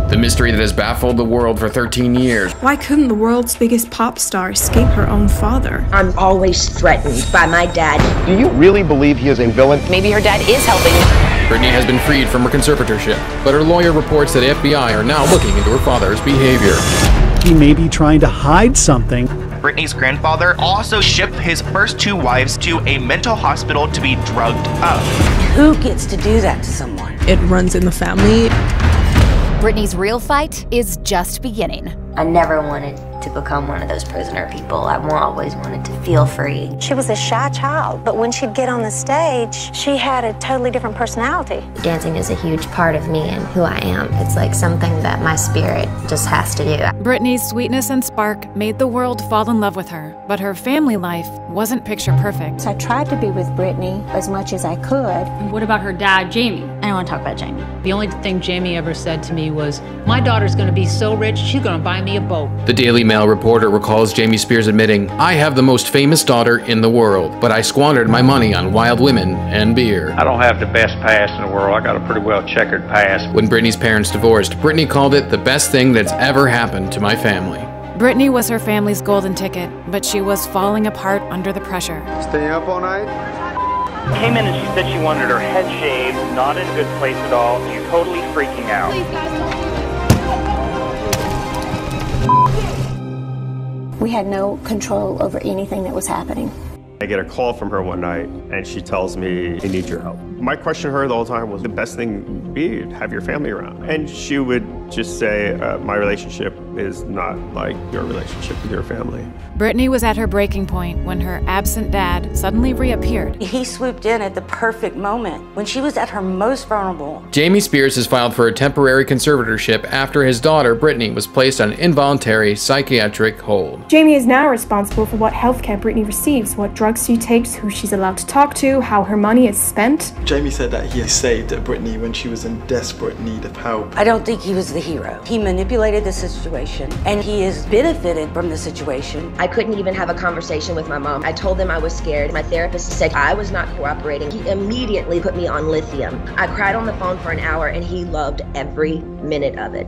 the mystery that has baffled the world for 13 years. Why couldn't the world's biggest pop star escape her own father? I'm always threatened by my dad. Do you really believe he is a villain? Maybe her dad is helping. Britney has been freed from her conservatorship, but her lawyer reports that FBI are now looking into her father's behavior. He may be trying to hide something. Britney's grandfather also shipped his first 2 wives to a mental hospital to be drugged up. Who gets to do that to someone? It runs in the family. Britney's real fight is just beginning. I never wanted to become one of those prisoner people. I always wanted to feel free. She was a shy child, but when she'd get on the stage, she had a totally different personality. Dancing is a huge part of me and who I am. It's like something that my spirit just has to do. Britney's sweetness and spark made the world fall in love with her, but her family life wasn't picture perfect. So I tried to be with Britney as much as I could. And what about her dad, Jamie? I don't want to talk about Jamie. The only thing Jamie ever said to me was, my daughter's gonna be so rich, she's gonna buy me a boat. The Daily Mail reporter recalls Jamie Spears admitting, "I have the most famous daughter in the world, but I squandered my money on wild women and beer." I don't have the best past in the world. I got a pretty well checkered past. When Britney's parents divorced, Britney called it the best thing that's ever happened to my family. Britney was her family's golden ticket, but she was falling apart under the pressure. Staying up all night? Came in and she said she wanted her head shaved, not in a good place at all. She's totally freaking out. Please, guys, don't do it. We had no control over anything that was happening. I get a call from her one night and she tells me, "I need your help." My question to her the whole time was, the best thing would be to have your family around. And she would just say, my relationship is not like your relationship with your family. Britney was at her breaking point when her absent dad suddenly reappeared. He swooped in at the perfect moment, when she was at her most vulnerable. Jamie Spears has filed for a temporary conservatorship after his daughter, Britney, was placed on involuntary psychiatric hold. Jamie is now responsible for what healthcare Britney receives, what drugs she takes, who she's allowed to talk to, how her money is spent. Jamie said that he saved Britney when she was in desperate need of help. I don't think he was the hero. He manipulated the situation, and he has benefited from the situation. I couldn't even have a conversation with my mom. I told them I was scared. My therapist said I was not cooperating. He immediately put me on lithium. I cried on the phone for an hour, and he loved every minute of it.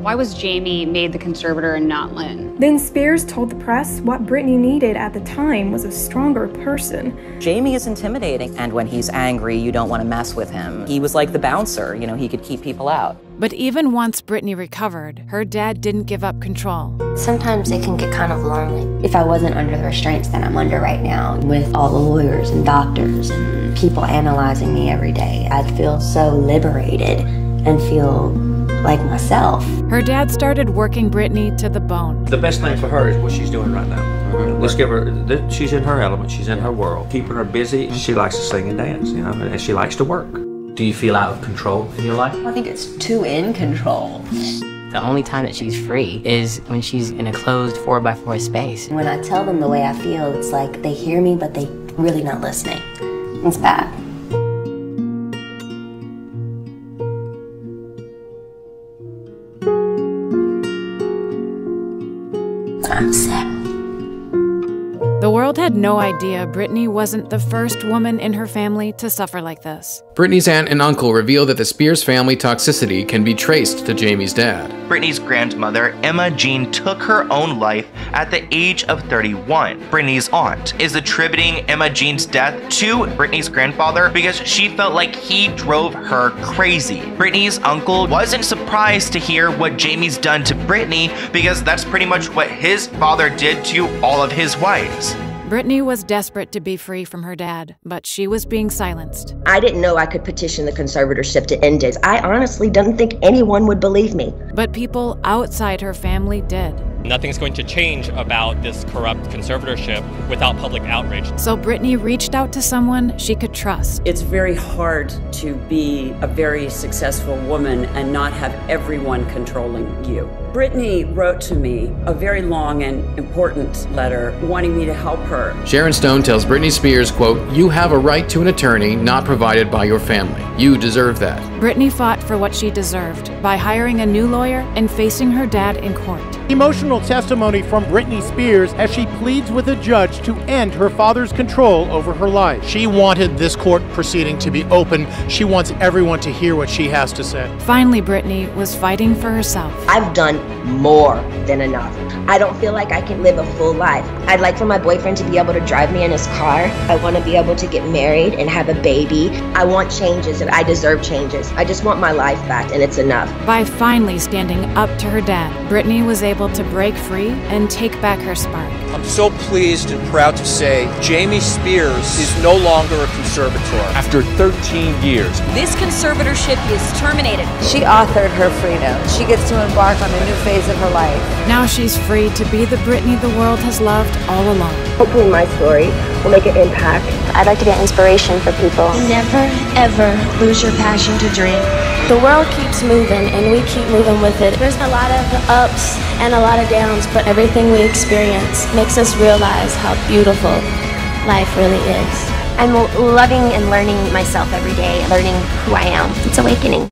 Why was Jamie made the conservator and not Lynn? Then Spears told the press what Britney needed at the time was a stronger person. Jamie is intimidating, and when he's angry, you don't want to mess with him. He was like the bouncer, you know, he could keep people out. But even once Britney recovered, her dad didn't give up control. Sometimes it can get kind of lonely. If I wasn't under the restraints that I'm under right now, with all the lawyers and doctors and people analyzing me every day, I'd feel so liberated and feel like myself. Her dad started working Britney to the bone. The best thing for her is what she's doing right now. Let's give her, she's in her element, she's in her world. Keeping her busy, she likes to sing and dance, you know, and she likes to work. Do you feel out of control in your life? I think it's too in control. The only time that she's free is when she's in a closed 4x4 space. When I tell them the way I feel, it's like they hear me, but they really not listening. It's bad. I'm sick. The world had no idea Britney wasn't the first woman in her family to suffer like this. Britney's aunt and uncle reveal that the Spears family toxicity can be traced to Jamie's dad. Britney's grandmother, Emma Jean, took her own life at the age of 31. Britney's aunt is attributing Emma Jean's death to Britney's grandfather because she felt like he drove her crazy. Britney's uncle wasn't surprised to hear what Jamie's done to Britney because that's pretty much what his father did to all of his wives. Britney was desperate to be free from her dad, but she was being silenced. I didn't know I could petition the conservatorship to end it. I honestly didn't think anyone would believe me. But people outside her family did. Nothing's going to change about this corrupt conservatorship without public outrage. So Britney reached out to someone she could trust. It's very hard to be a very successful woman and not have everyone controlling you. Britney wrote to me a very long and important letter wanting me to help her. Sharon Stone tells Britney Spears, quote, "You have a right to an attorney not provided by your family. You deserve that." Britney fought for what she deserved by hiring a new lawyer and facing her dad in court. Emotional testimony from Britney Spears as she pleads with a judge to end her father's control over her life. She wanted this court proceeding to be open. She wants everyone to hear what she has to say. Finally, Britney was fighting for herself. I've done more than enough. I don't feel like I can live a full life. I'd like for my boyfriend to be able to drive me in his car. I want to be able to get married and have a baby. I want changes and I deserve changes. I just want my life back and it's enough. By finally standing up to her dad, Britney was able to break free and take back her spark. I'm so pleased and proud to say Jamie Spears is no longer a conservator. After 13 years, this conservatorship is terminated. She authored her freedom. She gets to embark on a new phase of her life. Now she's free to be the Britney the world has loved all along. Hopefully my story will make an impact. I'd like to be an inspiration for people. Never, ever lose your passion to dream. The world keeps moving and we keep moving with it. There's a lot of ups and a lot of downs, but everything we experience makes us realize how beautiful life really is. I'm loving and learning myself every day, learning who I am. It's awakening.